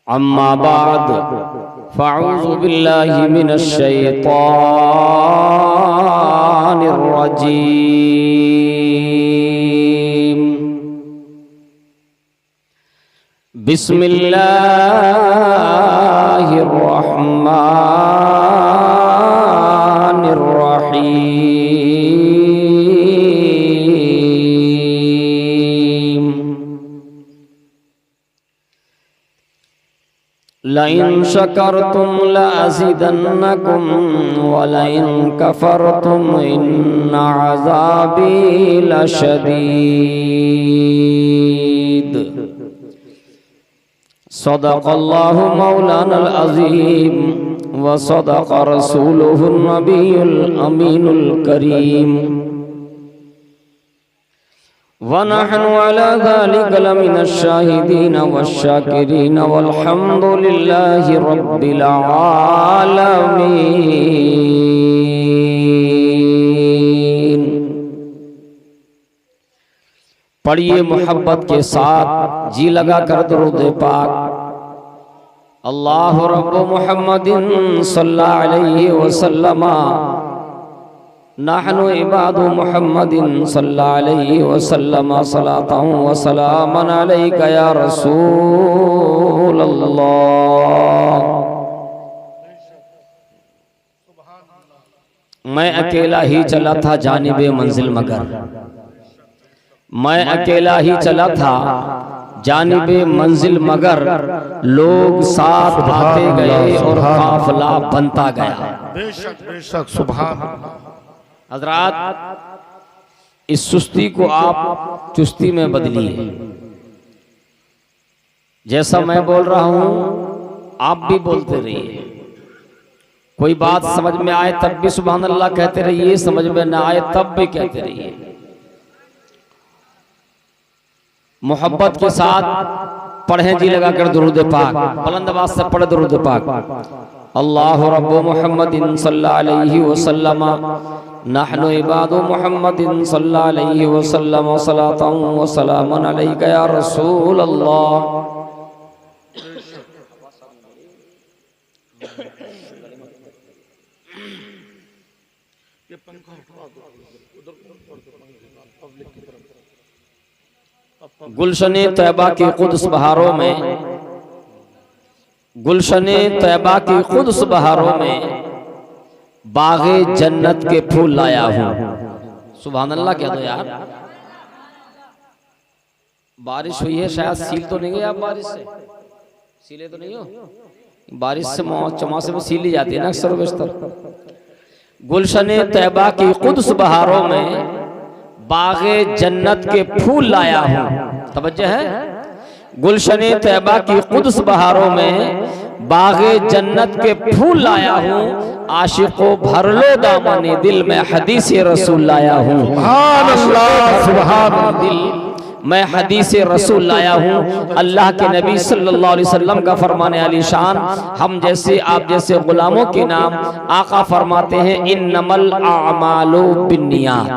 अम्मा बाद फ़अऊज़ु बिल्लाहि मिनश शैतानिर रजीम। बिस्मिल्लाहिर रहमानिर रहीम। लइन शकरतुम लअज़ीदन्नकुम वलइन कफरतुम इन्न अज़ाबी लशदीद। सदक़ल्लाहु मौलानल अज़ीम व सदक़ रसूलुहुन नबियुल अमीनुल करीम व नहनु अला ज़ालिका लमिनश शाहिदीन वश्शाकिरीन वल्हम्दुलिल्लाहि रब्बिल आलमीन। पढ़िए मोहब्बत के साथ जी लगा कर दुरूद पाक। अल्लाहु रब्बु मुहम्मदिन सल्लल्लाहु अलैहि वसल्लम नहनु इबादु मुहम्मदिन सल्लल्लाहु अलैहि वसल्लम सलातन व सलामन अलैका या रसूल अल्लाह। मैं अकेला ही चला था जानिबे मंजिल मगर, मैं अकेला ही चला था जानिबे मंजिल मगर, लोग साथ आते गए और काफिला बनता गया। बेशक बेशक सुभान अल्लाह। हजरात, इस सुस्ती को आप चुस्ती में बदलिए। जैसा मैं बोल रहा हूं आप भी बोलते रहिए। कोई बात समझ में आए तब भी सुभान अल्लाह कहते रहिए, समझ में ना आए तब भी कहते रहिए। मोहब्बत के साथ पढ़ें जी लगाकर दुरूद पाक, बुलंद आवाज से पढ़े दुरूद पाक। अल्लाहु रब्बु मुहम्मदिन सल्लल्लाहु अलैहि वसल्लम नहनु इबादु मुहम्मदिन सल्लल्लाहु अलैहि वसल्लम सलातन व सलामन अलैका या रसूल अल्लाह। गुलशने तैयबा की कुद्स बहारों में, गुलशने तैयबा की कुद्स बहारों में बागे जन्नत के फूल लाया हूं। सुभान अल्लाह कह दो यार। बारिश हुई है, शायद सील तो नहीं गए आप बारिश से? सीले तो नहीं हो? बारिश से चौमासे में सीली जाती है ना अक्सर बेशतर। गुलशने तैयबा की कुद्स बहारों में बागे जन्नत के फूल लाया हूं। तवज्जो है, गुलशने तैयबा की कुद्स बहारों में बागे जन्नत के फूल लाया हूं। आशिको भर लो दामने दिल में हदीस रसूल लाया हूं। सुभान अल्लाह, सुभान दिल मैं हदीस रसूल लाया हूं। अल्लाह के नबी सल्लल्लाहु अलैहि वसल्लम का फरमाने अली शान, हम जैसे आप जैसे गुलामों के नाम आका फरमाते हैं इन्नमल आमालु बिन्नियात।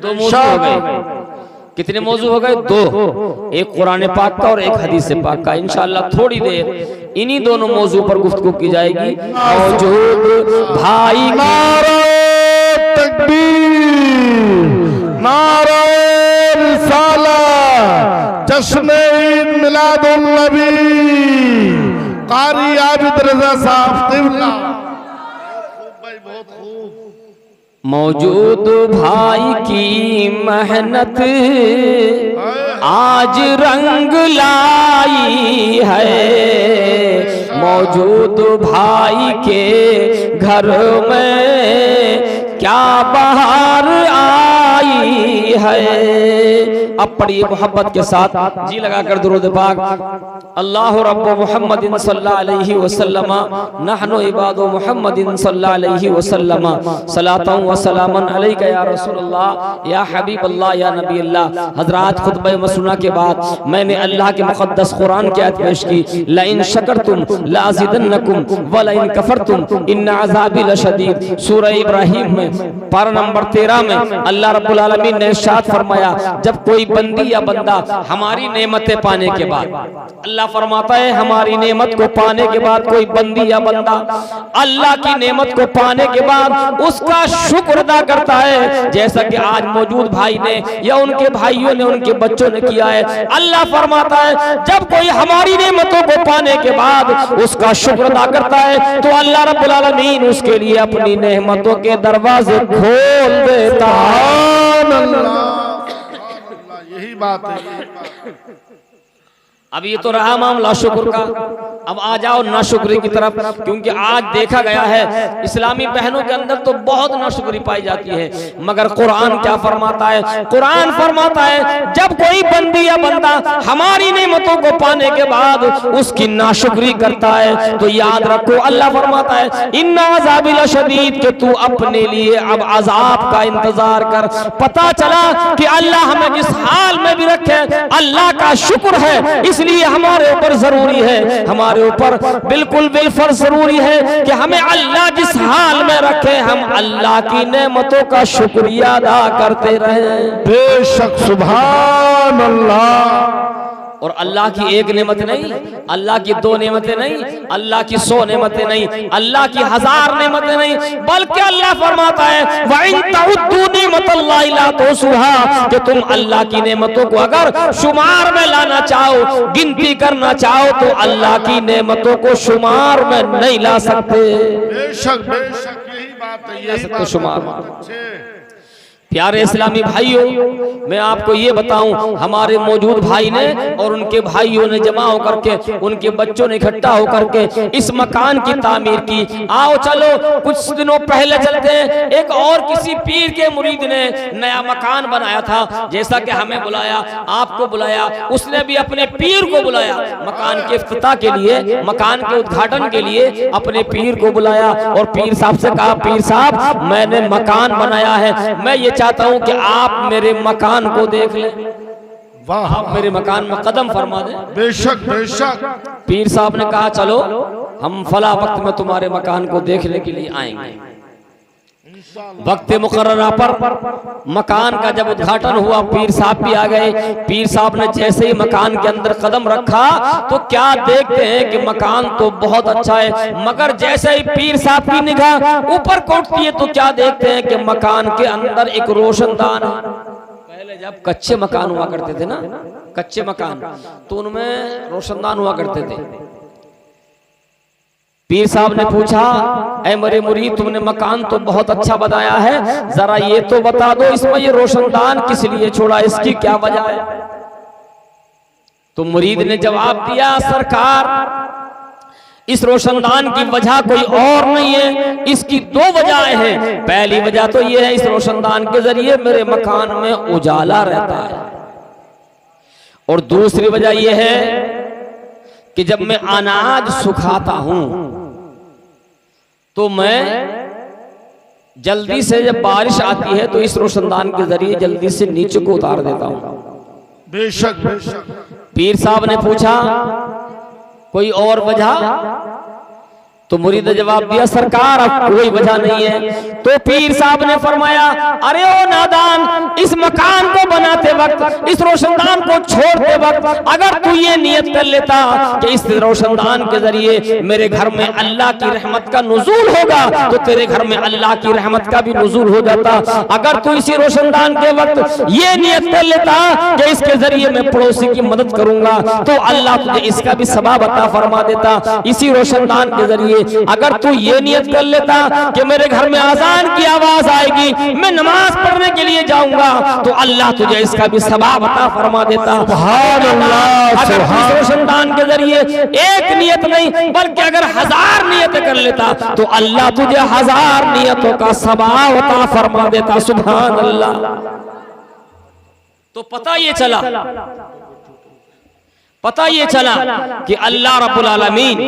दो मौजू हो गए। कितने मौजू हो गए? दो। एक कुरान पाक का और एक हदीस पाक का। इंशाअल्लाह थोड़ी देर इन्हीं दोनों मौजू पर गुफ्तगू की जाएगी। मौजूद भाई, नारे तकबीर, नारे रिसालत, जश्न ईद मिलादुन नबी, कारी आबिद रजा साहब क़िबला। भाई बहुत खूब। मौजूद भाई की मेहनत आज रंग लाई है। मौजूद भाई के घर में क्या बहार आई है। अब पढ़िए मोहब्बत के साथ जी लगाकर दुरूद पाक। अल्लाहु रब्बु मुहम्मदिन सल्लल्लाहु अलैहि वसल्लम नहनु इबादु मुहम्मदिन सल्लल्लाहु अलैहि वसल्लम सलातन व सलामन अलैका या रसूल अल्लाह या हबीब अल्लाह या नबी अल्लाह। हजरात, खुतबा मसनूना के बाद मैंने अल्लाह के मुक़द्दस कुरान की आयत पेश की, लइन शकरतुम लअज़ीदन्नकुम व लइन कफरतुम इन्न अज़ाबी लशदीद। सूरह इब्राहिम में पारा नंबर 13 में अल्लाह रब्बुल आलमीन ने इरशाद फरमाया, जब कोई बंदी या बंदा हमारी नेमतें पाने के बाद, अल्लाह फरमाता है हमारी नेमत को पाने के बाद कोई बंदी या बंदा अल्लाह की नेमत को पाने के बाद उसका शुक्र अदा करता है, जैसा कि आज मौजूद भाई ने या उनके भाइयों ने, उनके बच्चों ने किया है। अल्लाह फरमाता है जब कोई हमारी नेमतों को पाने के बाद उसका शुक्र अदा करता है तो अल्लाह रब्बुल आलमीन उसके लिए अपनी नेमतों के दरवाजे खोल देता है। यही बात है। अब ये तो रहा मामला शुक्र का, अब आ जाओ नाशुक्री की तरफ, क्योंकि आज देखा गया है इस्लामी बहनों के अंदर तो बहुत नाशुक्री पाई जाती है। मगर कुरान क्या फरमाता है? कुरान फरमाता है जब कोई बंदी या बंदा हमारी नेमतों को पाने के बाद उसकी नाशुक्री करता है तो याद रखो अल्लाह फरमाता है इन्ना अज़ाबी लशदीद, के तू अपने लिए अब अजाब का इंतजार कर। पता चला कि अल्लाह हमें जिस हाल में भी रखे अल्लाह का शुक्र है, इसलिए हमारे ऊपर जरूरी है, हमारे ऊपर बिल्कुल बिलफर्ज जरूरी है कि हमें अल्लाह जिस हाल में रखे हम अल्लाह की नेमतों का शुक्रिया अदा करते रहे। बेशक, सुभान अल्लाह। और अल्लाह की एक नेमत नहीं, अल्लाह की दो नेमतें नहीं, अल्लाह की 100 नेमतें नहीं, अल्लाह की 1000 नेमतें नहीं, बल्कि अल्लाह फरमाता है वइन तउद्दू निमतल्लाहि ला तुहसूहा, कि तुम अल्लाह की नेमतों को अगर शुमार में लाना चाहो, गिनती करना चाहो तो अल्लाह की नेमतों को शुमार में नहीं ला सकते। बेशक बेशक, यही बात है, यही बात शुमार। प्यारे इस्लामी भाइयों, मैं आपको ये बताऊं, हमारे मौजूद भाई ने और उनके भाइयों ने जमा होकर के, उनके बच्चों ने इकट्ठा होकर के इस मकान की तामीर की। आओ चलो कुछ दिनों पहले चलते हैं, एक और किसी पीर के मुरीद ने नया मकान बनाया था, जैसा कि हमें बुलाया, आपको बुलाया, उसने भी अपने पीर को बुलाया मकान के इफ्तिताह के लिए, मकान के उद्घाटन के लिए अपने पीर को बुलाया और पीर साहब से कहा पीर साहब मैंने मकान बनाया है, मैं ये चाहता हूं कि आप मेरे मकान को देख लें। वाह, आप मेरे मकान में कदम फरमा दें। बेशक बेशक। पीर साहब ने कहा चलो हम फला वक्त में तुम्हारे मकान को देखने के लिए आएंगे। वक्त मुकर्ररा पर मकान का जब उद्घाटन हुआ पीर साहब भी आ गए। पीर साहब ने जैसे ही मकान के अंदर कदम रखा तो क्या देखते हैं कि मकान तो बहुत अच्छा है, मगर जैसे ही पीर साहब की निगाह ऊपर को उठती है तो क्या देखते हैं कि मकान के अंदर एक रोशनदान है। पहले जब कच्चे मकान हुआ करते थे ना, कच्चे मकान, तो उनमें रोशनदान हुआ करते थे। पीर साहब ने पूछा ऐ मेरे मुरीद तुमने मकान तो बहुत अच्छा बनाया है, जरा ये तो बता दो इसमें ये रोशनदान किस लिए छोड़ा, इसकी क्या वजह है? तो मुरीद ने जवाब दिया सरकार इस रोशनदान की वजह कोई और नहीं है, इसकी 2 वजहें हैं। पहली वजह तो ये है इस रोशनदान के जरिए मेरे मकान में उजाला रहता है, और दूसरी वजह यह है कि जब मैं अनाज सुखाता हूं तो मैं जल्दी से, जब बारिश आती है तो इस रोशनदान के जरिए जल्दी से नीचे को उतार देता हूं। बेशक बेशक। पीर साहब ने पूछा कोई और वजह? तो मुरीद ने जवाब दिया सरकार अब कोई वजह नहीं है। तो पीर साहब ने फरमाया अरे ओ नादान, इस मकान को बनाते वक्त, इस रोशनदान को छोड़ते वक्त अगर तू ये नियत कर लेता कि इस रोशनदान के जरिए मेरे घर में अल्लाह की रहमत का नुज़ूल होगा तो तेरे घर में अल्लाह की रहमत का भी नुज़ूल हो जाता। अगर तू इसी रोशनदान के वक्त ये नियत कर लेता कि इसके जरिए मैं पड़ोसी की मदद करूंगा तो अल्लाह तुझे इसका भी सवाब अता फरमा देता। इसी रोशनदान के जरिए अगर तू ये नियत कर लेता कि मेरे घर में आजान की आवाज आएगी, मैं नमाज पढ़ने के लिए जाऊंगा तो अल्लाह तुझे इसका भी सवाब अता फरमा देता। सुभान अल्लाह। अगर इस रोशनदान के जरिए एक नियत नहीं बल्कि अगर 1000 नियतें कर लेता तो अल्लाह तुझे 1000 नियतों का सवाब अता फरमा देता। सुभान अल्लाह। तो पता ये चला कि अल्लाह रब्बुल आलमीन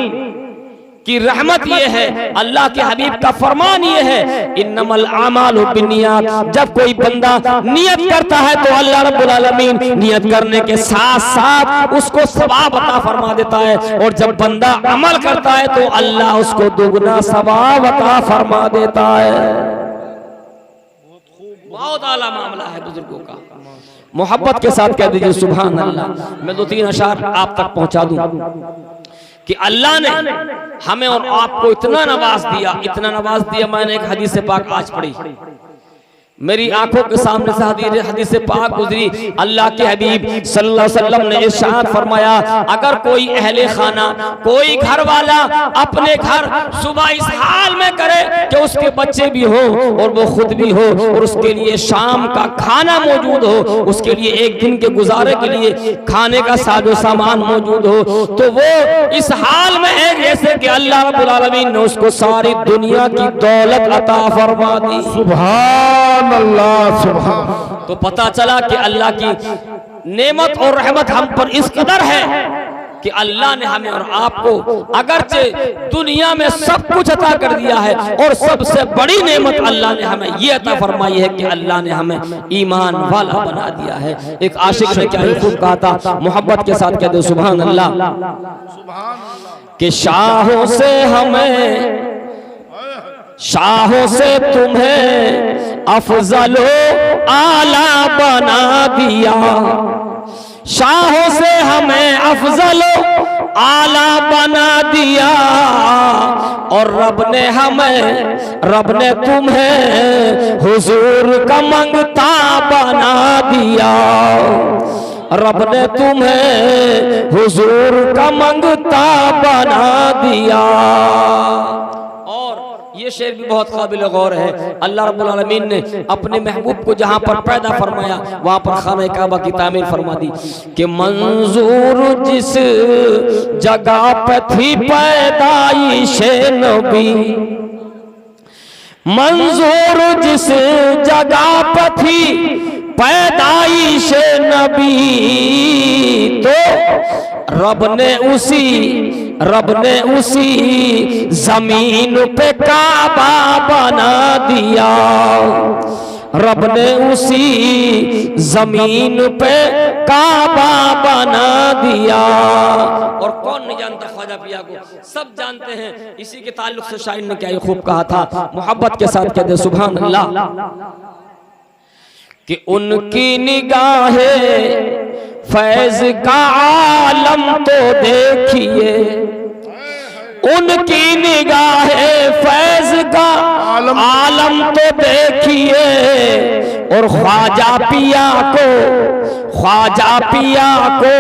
की रहमत ये है, अल्लाह के हबीब का फरमान ये है इन्नमल आमालु बिन्नियात। जब कोई बंदा नियत करता है तो अल्लाह रब्बुल आलमीन नियत करने के साथ साथ उसको सवाब अता फरमा देता है, और जब बंदा अमल करता है तो अल्लाह उसको दुगना सवाब अता फरमा देता है। बहुत आला मामला है बुजुर्गों का। मोहब्बत के साथ कह दीजिए सुभान अल्लाह। मैं 2-3 अशार आप तक पहुंचा दूं कि अल्लाह ने हमें और आपको इतना नवाज दिया। मैंने एक हदीस पाक आज पढ़ी, मेरी आंखों के सामने से हदीस पाक गुजरी। अल्लाह के हबीब सल्लल्लाहु अलैहि वसल्लम ने इरशाद फरमाया, अगर कोई अहले खाना, कोई घर वाला अपने घर सुबह इस हाल में करे कि उसके बच्चे भी हो और वो खुद भी हो और उसके लिए शाम का खाना मौजूद हो, उसके लिए एक दिन के गुजारे के लिए खाने का साजो सामान मौजूद हो, तो वो इस हाल में है जैसे कि अल्लाह रब्बुल आलमीन ने उसको सारी दुनिया की दौलत अता फरमा दी। सुभान अल्लाह, सुभान। तो पता चला कि अल्लाह की नेमत और रहमत हम पर इस कदर है कि अल्लाह ने हमें और आपको अगरचे दुनिया में सब कुछ अता कर दिया है, और सबसे बड़ी नेमत अल्लाह ने हमें ये अता फरमाई है कि अल्लाह ने हमें ईमान वाला बना दिया है। एक आशिक ने क्या ही खूब कहा था, मोहब्बत के साथ कह दो सुभान अल्लाह, कि शाहों से हमें, शाहों से तुम्हें अफजलो आला बना दिया, शाहों से हमें अफजलो आला बना दिया, और रब ने तुम्हें हुजूर का मंगता बना दिया, रब ने तुम्हें हुजूर का मंगता बना दिया। और ये शेर भी बहुत काबिल गौर है। अल्लाह रब्बुल आलमीन ने अपने महबूब को जहाँ पर पैदा फरमाया वहाँ पर खाने काबा की तामीर फरमा दी कि मंजूर जिस जगह पे थी पैदाइशे नबी, मंजूर जिस जगह पे थी पैदाइशे नबी, तो रब ने उसी जमीन पे काबा बना दिया, रब ने उसी जमीन पे काबा बना दिया। और कौन नहीं जानता ख्वाजा पिया को, सब जानते हैं। इसी के ताल्लुक से शायर ने क्या ये खूब कहा था, मोहब्बत के साथ कहते सुभान अल्लाह, कि उनकी निगाहें फैज का आलम तो देखिए, उनकी निगाहें फैज का आलम तो देखिए, और ख्वाजा पिया को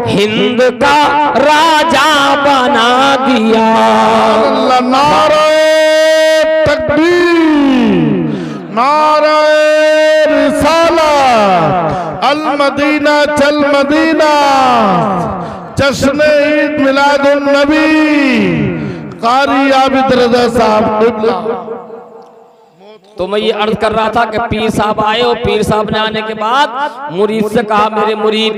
हिंद का राजा बना दिया। नारे तकबीर, नारे रिसालत, अल मदीना चल मदीना, जश्न ईद मिलादुन नबी, कारी आबिद रज़ा साहब क़िबला। तो मैं ये अर्ज कर रहा था कि पीर साहब आए, और पीर साहब ने आने के बाद मुरीद से कहा, मेरे मुरीद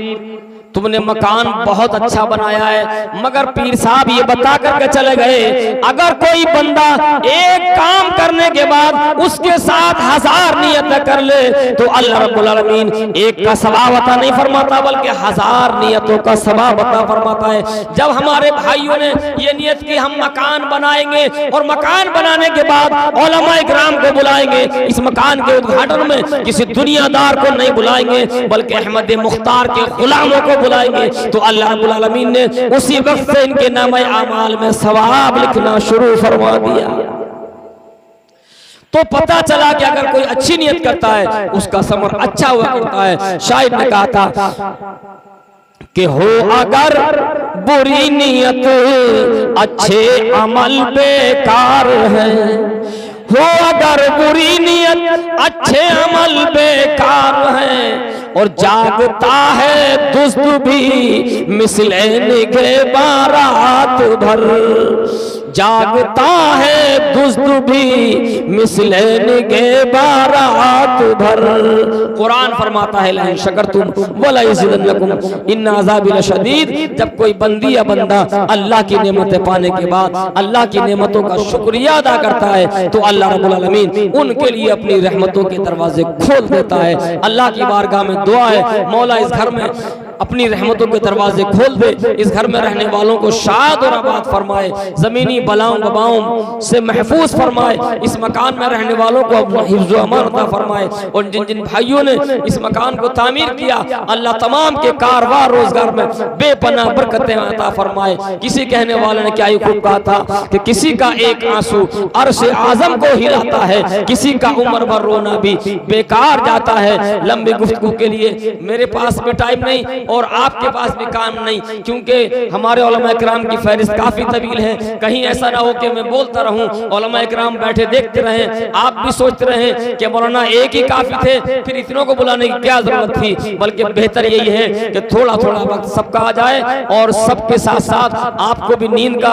तुमने मकान बहुत अच्छा बनाया है, मगर पीर साहब ये बता करके चले गए, अगर कोई बंदा एक काम करने के बाद उसके साथ 1000 नियत कर ले तो अल्लाह रब्बुल आलमीन एक का सवाब अता नहीं फरमाता, बल्कि 1000 नियतों का सवाब अता फरमाता है। जब हमारे भाइयों ने ये नियत की हम मकान बनाएंगे, और मकान बनाने के बाद उलमाए किराम को बुलाएंगे, इस मकान के उद्घाटन में किसी दुनियादार को नहीं बुलाएंगे, बल्कि अहमद मुख्तार के गुलामों को बुलाएंगे, तो अल्लाह रब्बुल आलमीन ने उसी वक्त से इनके नामे आमाल में सवाब लिखना शुरू फरमा दिया। तो पता चला कि अगर कोई अच्छी नियत करता है उसका समर अच्छा हुआ करता है। शायद ने कहा था कि हो अगर बुरी नियत अच्छे अमल बेकार है, हो अगर बुरी नियत अच्छे अमल बेकार है, और जागता है दुष्ट भी मिसले निगे बारात भर, जागता है दुष्ट भी मिसले निगे बारात भर। कुरान फरमाता है ला इन शकरतुम वला यज़िदन्नकुम इन्ना अज़ाबी लशदीद। जब कोई बंदी या बंदा अल्लाह की नेमतें पाने के बाद अल्लाह की नेमतों का शुक्रिया अदा करता है, तो अल्लाह रब्बुल आलमीन उनके लिए अपनी रहमतों के दरवाजे खोल देता है। अल्लाह की बारगाह में दुआ है, मौला इस घर में अपनी रहमतों के दरवाजे खोल दे, इस घर में रहने वालों को शाद और आबाद फरमाए, जमीनी बलाओं वबाओं से महफूज फरमाए, इस मकान में रहने वालों को हिफ्ज़ व अमान अता फरमाए। और जिन जिन भाइयों ने इस मकान को तामीर किया, अल्लाह तमाम के कारवार रोजगार में बेपनाह बरकतें अता फरमाए। किसी कहने वाले ने क्या ही खूब कहा था कि किसी का एक आंसू अर्श आजम को हिलाता है, किसी का उम्र भर रोना भी बेकार जाता है। लंबी गुफ्तगू के लिए मेरे पास भी टाइम नहीं और आपके पास भी काम नहीं, क्योंकि हमारे उलमा इकराम की फहरिस्त काफी तवील है। कहीं ऐसा ना हो कि मैं बोलता रहूं, उलमा इकराम बैठे देखते रहें, आप भी सोचते रहें कि मौलाना एक ही काफी थे, फिर इतनों को बुलाने की क्या जरूरत थी। बल्कि बेहतर यही है कि थोड़ा थोड़ा वक्त सबका आ जाए और सबके साथ साथ आपको भी नींद का